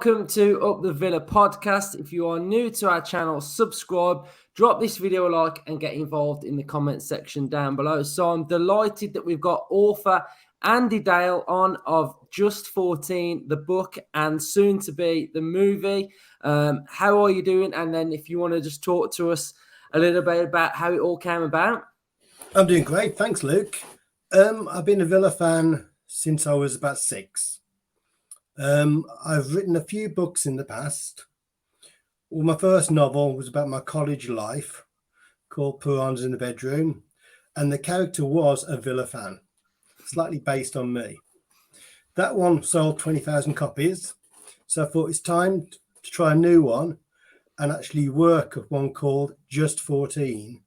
welcome to Up the Villa podcast. If you are new to our channel, subscribe, drop this video a like and get involved in the comments section down below. So I'm delighted that we've got author Andy Dale on of Just 14, the book, and soon to be the movie. How are you doing? And then if you want to just talk to us a little bit about how it all came about. I'm doing great. Thanks, Luke. I've been a Villa fan since I was about 6. I've written a few books in the past. Well, my first novel was about my college life called Piranhas in the Bedroom, and the character was a Villa fan, slightly based on me. That one sold 20,000 copies, so I thought it's time to try a new one and actually work at one called Just 14,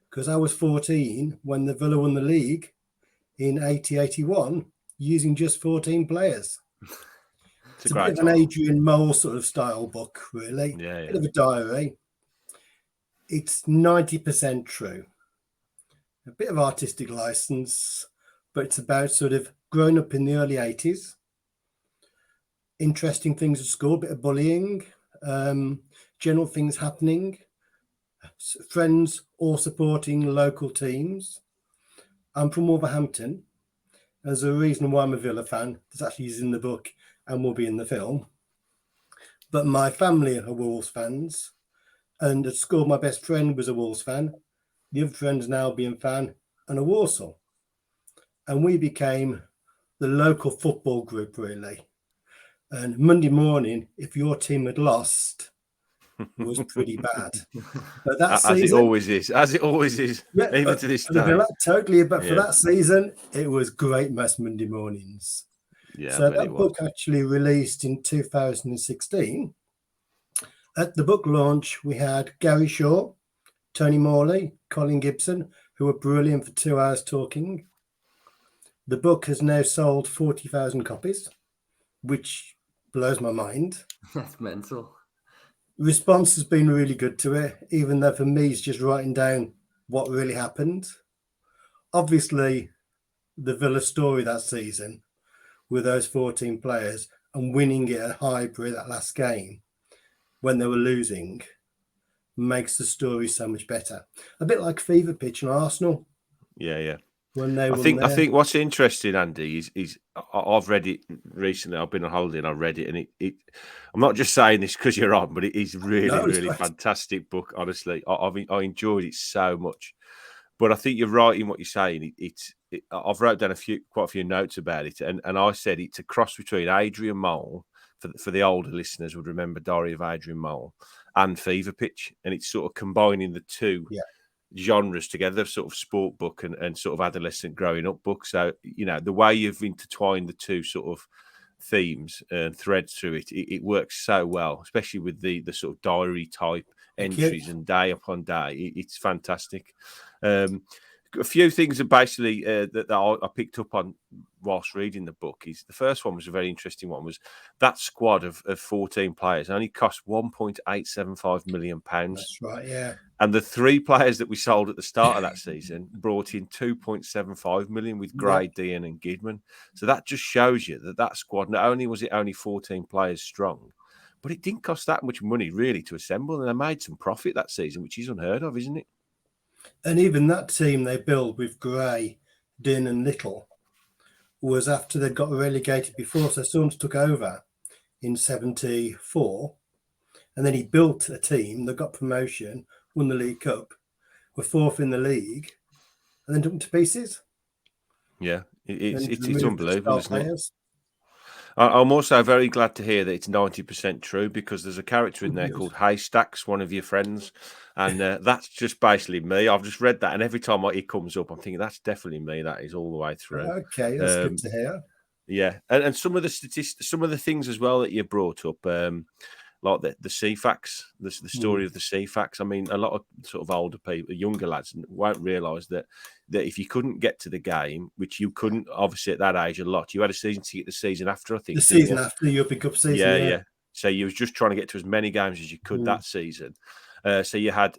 because I was 14 when the Villa won the league in 80-81 using just 14 players. It's a bit of an Adrian Mole sort of style book, really. Yeah. Bit of a diary. It's 90% true. A bit of artistic license, but it's about sort of growing up in the early 80s. Interesting things at school, a bit of bullying, general things happening, friends all supporting local teams. I'm from Wolverhampton. There's a reason why I'm a Villa fan. This actually is in the book and will be in the film. But my family are Wolves fans. And at school, my best friend was a Wolves fan. The other friend's now being fan and a Walsall. And we became the local football group, really. And Monday morning, if your team had lost, was pretty bad. But that as season, it always is, yeah, even to this day. Totally, but for that season, it was great mess Monday mornings. Yeah, so that book actually released in 2016. At the book launch, we had Gary Shaw, Tony Morley, Colin Gibson, who were brilliant for 2 hours talking. The book has now sold 40,000 copies, which blows my mind. That's mental. Response has been really good to it, even though for me it's just writing down what really happened. Obviously, the Villa story that season with those 14 players and winning it at Highbury that last game when they were losing makes the story so much better. A bit like Fever Pitch and Arsenal. Yeah. When they I think what's interesting, Andy, is I've read it recently. I've been on holiday and I read it, and it I'm not just saying this because you're on, but it is really fantastic book. Honestly, I enjoyed it so much. But I think you're right in what you're saying. I've wrote down quite a few notes about it, and I said it's a cross between Adrian Mole, for the older listeners would remember Diary of Adrian Mole, and Fever Pitch, and it's sort of combining the two genres together, sort of sport book and sort of adolescent growing up book. So, the way you've intertwined the two sort of themes and threads through it works so well, especially with the sort of diary type entries and day upon day. It's fantastic. A few things that basically that I picked up on whilst reading the book is the first one was a very interesting one. Was that squad of 14 players only cost £1.875 million? That's right, yeah. And the 3 players that we sold at the start of that season brought in 2.75 million with Gray, Dean, and Gidman. So that just shows you that squad, not only was it only 14 players strong, but it didn't cost that much money really to assemble, and they made some profit that season, which is unheard of, isn't it? And even that team they built with Gray, Dean, and Little was after they got relegated before. So Sons took over in 74, and then he built a team that got promotion, won the League Cup, were 4th in the league, and then took them to pieces. Yeah, it's unbelievable, isn't it? Players. I'm also very glad to hear that it's 90% true, because there's a character in there called Haystacks, one of your friends, and that's just basically me. I've just read that, and every time it comes up, I'm thinking that's definitely me. That is all the way through. Okay, that's good to hear. Yeah, and some of the statistics, some of the things as well that you brought up, like the CFAX, the story of the CFAX. I mean, a lot of sort of older people, younger lads, won't realise that if you couldn't get to the game, which you couldn't obviously at that age a lot, you had a season ticket the season after, I think. The season after your pick-up season. Yeah. So you was just trying to get to as many games as you could that season. So you had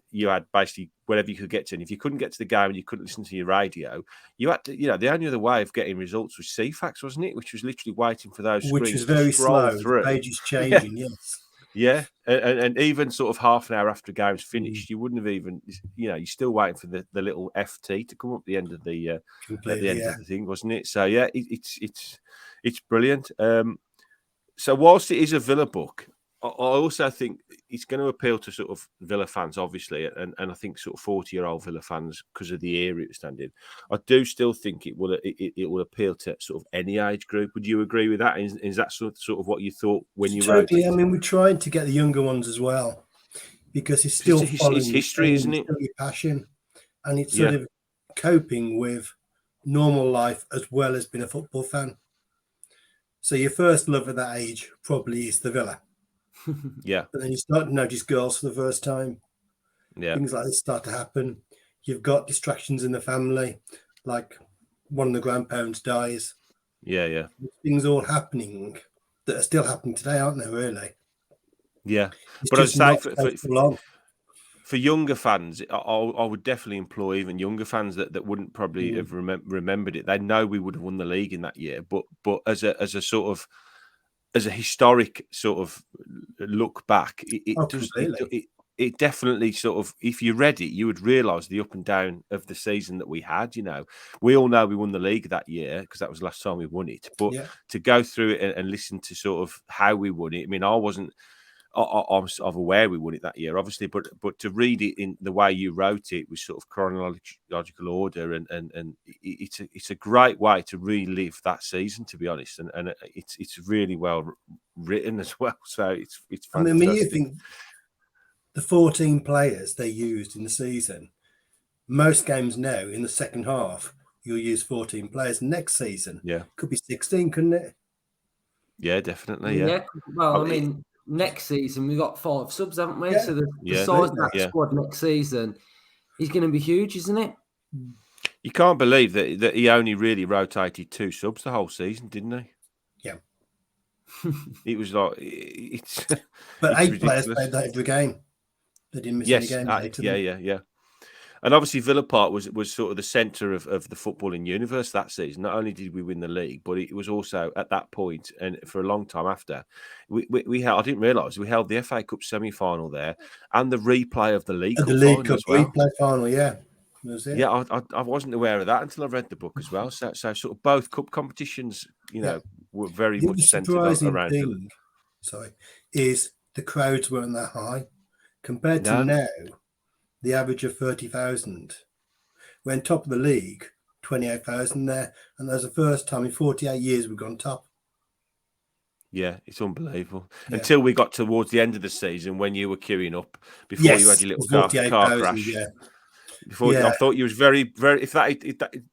basically whatever you could get to, and if you couldn't get to the game and you couldn't listen to your radio, you had to, the only other way of getting results was CFAX, wasn't it? Which was literally waiting for those Which screens was very to scroll slow. through. The page is Yeah. changing, yes. Yeah, and even sort of half an hour after the game's finished, Mm. you wouldn't have even, you're still waiting for the little FT to come up at the end of the of the thing, wasn't it? So yeah, it's brilliant. So whilst it is a Villa book, I also think it's going to appeal to sort of Villa fans, obviously, and I think sort of 40-year-old Villa fans because of the era it's standing. I do still think it will appeal to sort of any age group. Would you agree with that? Is that sort of what you thought when you wrote it? I mean, we're trying to get the younger ones as well because it's still following it's history, isn't it? Still your passion, and it's sort of coping with normal life as well as being a football fan. So your first love at that age probably is the Villa. Yeah. But then you start to notice girls for the first time. Yeah. Things like this start to happen. You've got distractions in the family, like one of the grandparents dies. Yeah, yeah. Things all happening that are still happening today, aren't they, really? Yeah. It's but I'd say for younger fans, I would definitely employ even younger fans that wouldn't probably have remembered it. They know we would have won the league in that year, but as a sort of as a historic sort of look back, it definitely sort of, if you read it, you would realise the up and down of the season that we had. We all know we won the league that year because that was the last time we won it. But to go through it and listen to sort of how we won it, I mean, I wasn't. I'm aware we won it that year, obviously, but to read it in the way you wrote it with sort of chronological order, and it's a great way to relive that season, to be honest, and it's really well written as well. So it's fantastic. I mean, you think the 14 players they used in the season, most games now in the second half you'll use 14 players. Next season, could be 16, couldn't it? Yeah, definitely. Yeah. Well, I mean, next season we've got 5 subs, haven't we? So the size of that squad next season is going to be huge, isn't it? You can't believe that he only really rotated 2 subs the whole season, didn't he? Yeah. It was like it's. But 8 players played that every game. They didn't miss any games. Yeah. And obviously Villa Park was sort of the centre of the footballing universe that season. Not only did we win the league, but it was also at that point, and for a long time after, we held, I didn't realise we held the FA Cup semi-final there and the replay of the League Cup final as well. Replay final, yeah. Was it? Yeah, I wasn't aware of that until I read the book as well. So sort of both cup competitions, were very much centred around Villa. Is the crowds weren't that high compared to now. The average of 30,000. We're on top of the league, 28,000 there, and that's the first time in 48 years we've gone top. Yeah, it's unbelievable. Yeah. Until we got towards the end of the season when you were queuing up before you had your little car crash. Yeah. I thought you was very, very. If that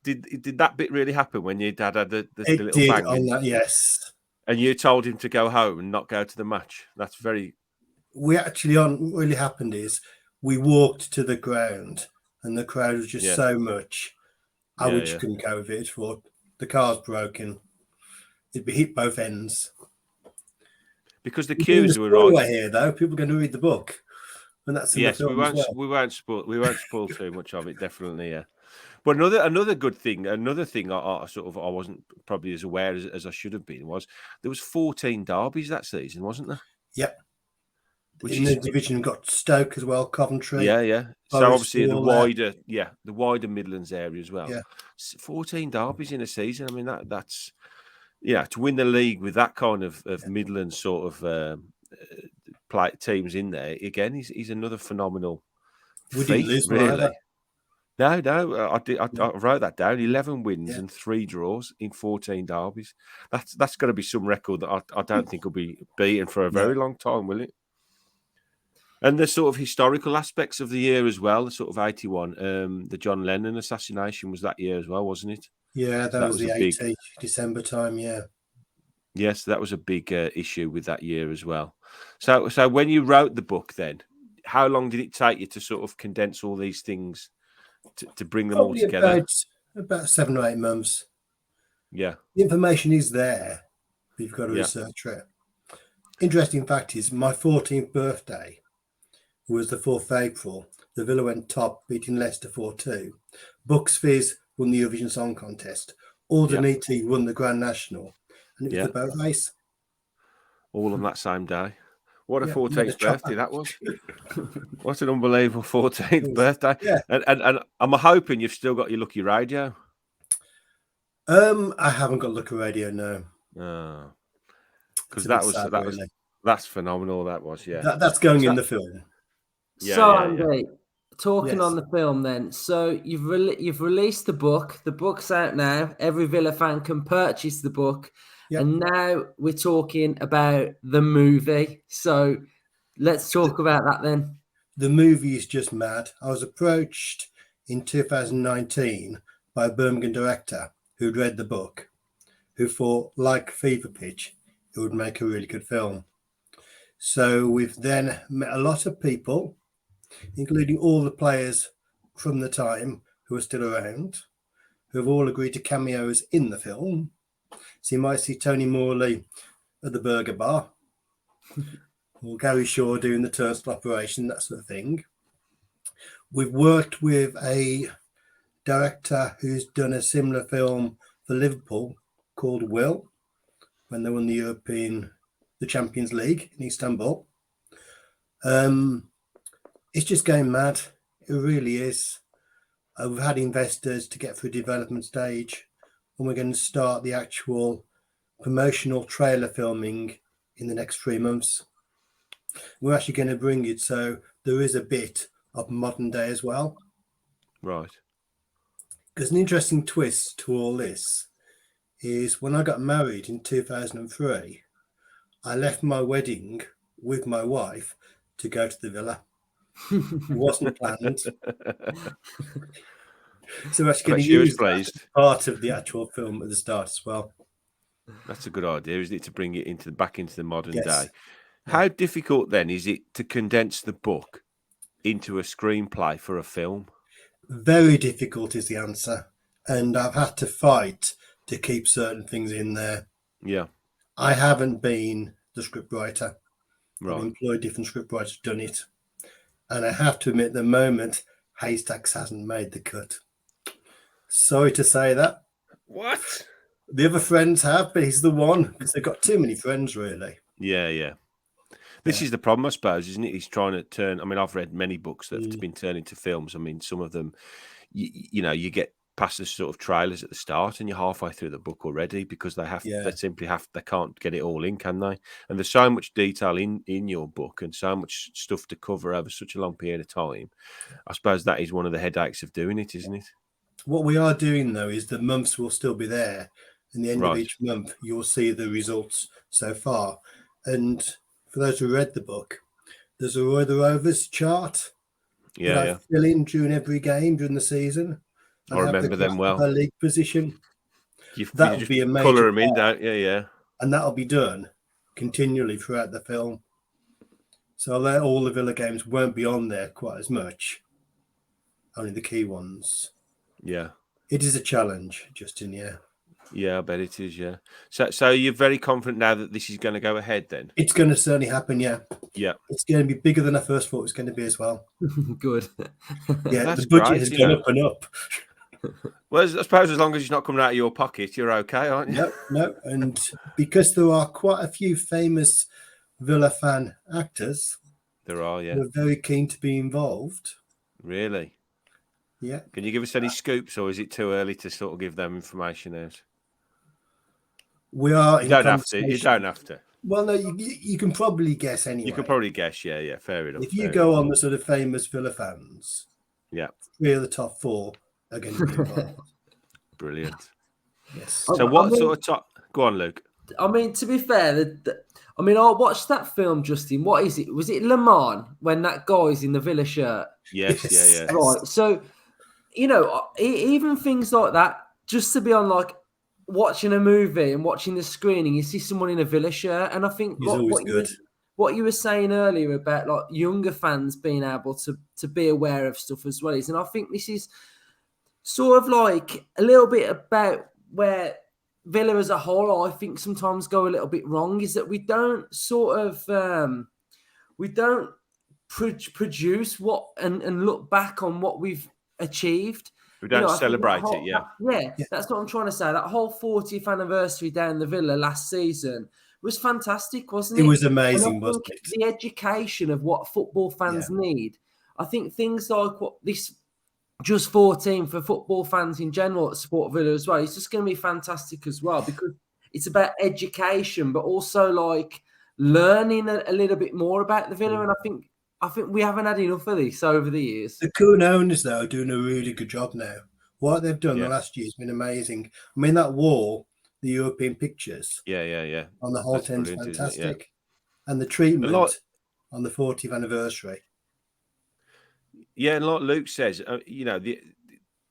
did that bit really happen when your dad had the little bang? On that, yes. And you told him to go home and not go to the match. That's very. We actually what really happened is we walked to the ground and the crowd was just so much. I just couldn't go with it. For the car's broken. It'd be hit both ends. Because the queues were right here, though. People are going to read the book, and that's in the film we won't spoil too much of it. Definitely, yeah. But another good thing, another thing I wasn't probably as aware as I should have been was there was 14 derbies that season, wasn't there? Yep. In the division got Stoke as well, Coventry. Yeah. So obviously the wider Midlands area as well. Yeah. 14 derbies in a season. I mean that's. Yeah, to win the league with that kind of Midlands sort of play teams in there again, he's another phenomenal. We didn't lose, really. No, I wrote that down. 11 wins and 3 draws in 14 derbies. That's going to be some record that I don't think will be beaten for a very long time, will it? And the sort of historical aspects of the year as well, the sort of 81, the John Lennon assassination was that year as well, wasn't it? Yeah, that was the 80 December time, yeah. Yes, that was a big issue with that year as well. So when you wrote the book then, how long did it take you to sort of condense all these things to bring them all together? About 7 or 8 months. Yeah. The information is there. You've got to research it. Interesting fact is my 14th birthday was the 4th of April. The Villa went top, beating Leicester 4-2. Bucks Fizz won the Eurovision Song Contest. Aldenite won the Grand National. And it was the boat race. All on that same day. What a 14th chopper. birthday that was. What an unbelievable 14th birthday. Yeah. And I'm hoping you've still got your Lucky Radio. I haven't got Lucky Radio, no. Because that's phenomenal. That was, that's going in the film. Andy, talking on the film, then. So you've released the book. The book's out now. Every Villa fan can purchase the book. Yep. And now we're talking about the movie. So let's talk about that then. The movie is just mad. I was approached in 2019 by a Birmingham director who'd read the book, who thought, like Fever Pitch, it would make a really good film. So we've then met a lot of people, including all the players from the time who are still around, who have all agreed to cameos in the film. So you might see Tony Morley at the burger bar, or Gary Shaw doing the turnstile operation, that sort of thing. We've worked with a director who's done a similar film for Liverpool called Will, when they won the Champions League in Istanbul. It's just going mad. It really is. We've had investors to get through development stage, and we're going to start the actual promotional trailer filming in the next 3 months. We're actually going to bring it so there is a bit of modern day as well. Right. Because an interesting twist to all this is when I got married in 2003, I left my wedding with my wife to go to the Villa. It wasn't planned. So we're actually going to use that part of the actual film at the start as well. That's a good idea, isn't it, to bring it back into the modern day? How difficult then is it to condense the book into a screenplay for a film? Very difficult is the answer, and I've had to fight to keep certain things in there. Yeah, I haven't been the script writer. Right. I've employed different script writers who've done it, and I have to admit, at the moment, Haystacks hasn't made the cut. Sorry to say that. What? The other friends have, but he's the one, because they've got too many friends, really. Yeah. This is the problem, I suppose, isn't it? He's trying to turn. I mean, I've read many books that have been turned into films. I mean, some of them, you get past the sort of trailers at the start, and you're halfway through the book already because they can't get it all in, can they? And there's so much detail in your book and so much stuff to cover over such a long period of time. I suppose that is one of the headaches of doing it, isn't it? What we are doing, though, is the months will still be there. In the end of each month, you'll see the results so far. And for those who read the book, there's a Roy the Rovers chart that I fill in during every game during the season. I remember them well. Per league position. That'll be a major colour them in, don't you? Yeah. And that'll be done continually throughout the film. So all the Villa games won't be on there quite as much. Only the key ones. Yeah. It is a challenge, Justin, Yeah, I bet it is, yeah. So you're very confident now that this is going to go ahead then? It's going to certainly happen, yeah. Yeah. It's going to be bigger than I first thought it was going to be as well. Good. Yeah, the budget has gone up and up. Well, I suppose as long as it's not coming out of your pocket, you're okay, aren't you? No. And because there are quite a few famous Villa fan actors. There are, yeah. We're very keen to be involved. Really? Yeah. Can you give us any scoops, or is it too early to sort of give them information out? We are. You don't have to. You don't have to. Well, no, you can probably guess anyway. You can probably guess, yeah. Fair enough. If you go on the sort of famous Villa fans, 3 of the top 4 are going to be involved. Brilliant. Yes. So sort of top? Go on, Luke. I mean, to be fair, I watched that film, Justin. What is it? Was it Le Mans when that guy's in the Villa shirt? Yes, yeah. Right. So, even things like that, just to be on like watching a movie and watching the screening, you see someone in a Villa shirt, and I think what you were saying earlier about like younger fans being able to be aware of stuff as well and I think this is sort of like a little bit about where Villa as a whole, I think, sometimes go a little bit wrong, is that we don't produce what and look back on what we've achieved. We don't I think celebrate it, yeah, that's what I'm trying to say. That whole 40th anniversary down the Villa last season was fantastic, wasn't it? It was amazing, and I wasn't think it? the education of what football fans need. I think things like what this Just 14 for football fans in general at Sport Villa as well, it's just going to be fantastic as well, because it's about education, but also like learning a little bit more about the Villa. And I think we haven't had enough of this over the years. The current owners, though, are doing a really good job now. What they've done the last year has been amazing. I mean, that wall, the European pictures, on the whole thing's fantastic, and the treatment on the 40th anniversary. Yeah, and like Luke says,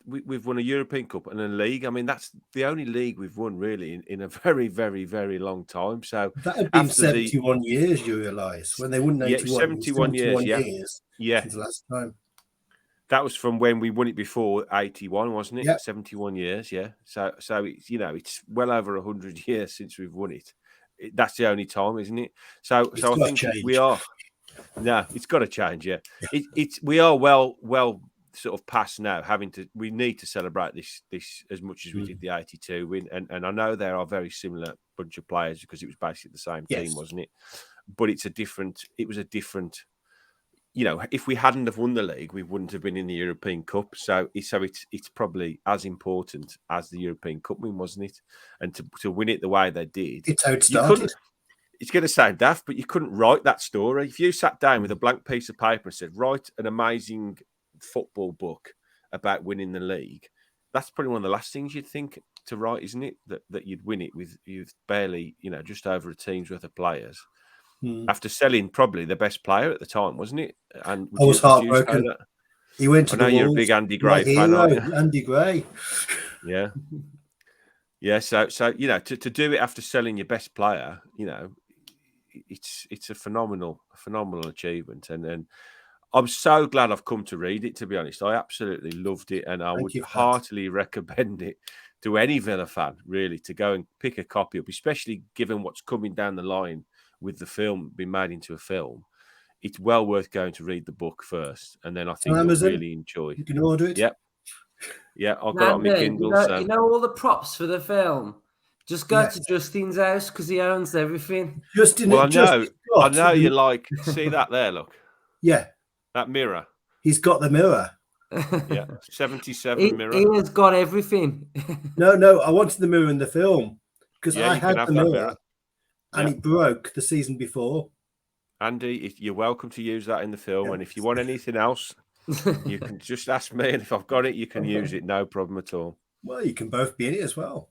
we've won a European Cup and a league. I mean, that's the only league we've won really in a very, very, very long time. So that had been 71 years, you realise, when they won 81. 71 years, since the last time. That was from when we won it before 81, wasn't it? Yeah. 71 years, yeah. So it's it's well over 100 years since we've won it. That's the only time, isn't it? So I think we are. No, it's got to change. Yeah, we are well sort of past now. We need to celebrate this as much as we did the 82 win, and I know there are very similar bunch of players because it was basically the same team, wasn't it? But it was a different. If we hadn't have won the league, we wouldn't have been in the European Cup. So it's probably as important as the European Cup win, wasn't it? And to win it the way they did, it's how it started. It's going to sound daft, but you couldn't write that story. If you sat down with a blank piece of paper and said, write an amazing football book about winning the league, that's probably one of the last things you'd think to write, isn't it? That you'd win it with barely, just over a team's worth of players. After selling probably the best player at the time, wasn't it? And I was heartbroken. He went to the Wolves. You're a big Andy Gray fan, aren't you? Andy Gray. Yeah. Yeah, so to do it after selling your best player, it's a phenomenal achievement, and I'm so glad I've come to read it. To be honest, I absolutely loved it, and I would heartily recommend it to any Villa fan, really, to go and pick a copy up, especially given what's coming down the line with the film being made into a film. It's well worth going to read the book first, and then I think you'll really enjoy. You can order it. Yep. Yeah, I've got it on my Kindle. You know all the props for the film. Just go to Justin's house because he owns everything. I know you like. See that there? Look. Yeah. That mirror. He's got the mirror. Yeah, 77 mirror. He has got everything. No, I wanted the mirror in the film because I had the mirror and it broke the season before. Andy, you're welcome to use that in the film, and if you want anything else, you can just ask me, and if I've got it, you can use it. No problem at all. Well, you can both be in it as well.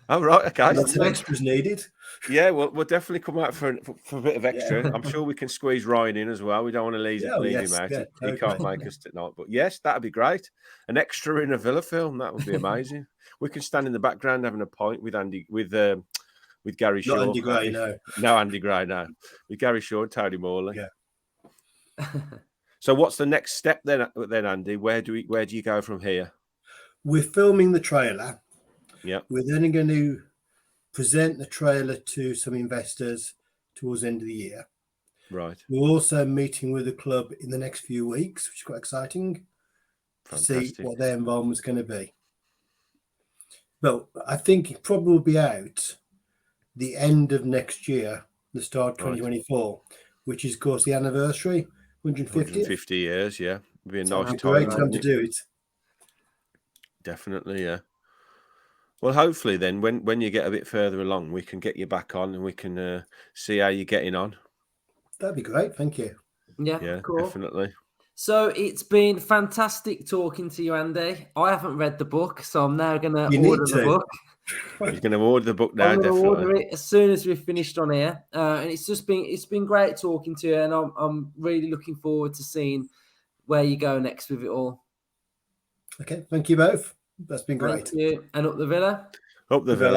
Oh, right. Okay. Lots of extras needed. Yeah, we'll definitely come out for a bit of extra. I'm sure we can squeeze Ryan in as well. We don't want to leave him out. He can't make us tonight. But yes, that'd be great. An extra in a Villa film, that would be amazing. We can stand in the background having a pint with Andy, with Gary Shaw. Not Andy Gray, no. No, Andy Gray, no. With Gary Shaw and Tony Morley. Yeah. So what's the next step then, Andy? Where do you go from here? We're filming the trailer. Yeah. We're then going to present the trailer to some investors towards the end of the year. Right. We're also meeting with the club in the next few weeks, which is quite exciting. Fantastic. To see what their involvement is going to be. But I think it probably will be out the end of next year, the start of 2024, which is, of course, the anniversary, 150 years, yeah. It'd be a nice time. Great time to do it. Definitely, yeah. Well, hopefully then, when you get a bit further along, we can get you back on and we can see how you're getting on. That'd be great. Thank you. Yeah, cool. Definitely. So it's been fantastic talking to you, Andy. I haven't read the book, so I'm now going to order the book. He's going to order the book now, I'm definitely. Order it as soon as we've finished on here. And it's been great talking to you, and I'm really looking forward to seeing where you go next with it all. Okay, thank you both. That's been great. Thank you. And up the Villa. Up the Villa.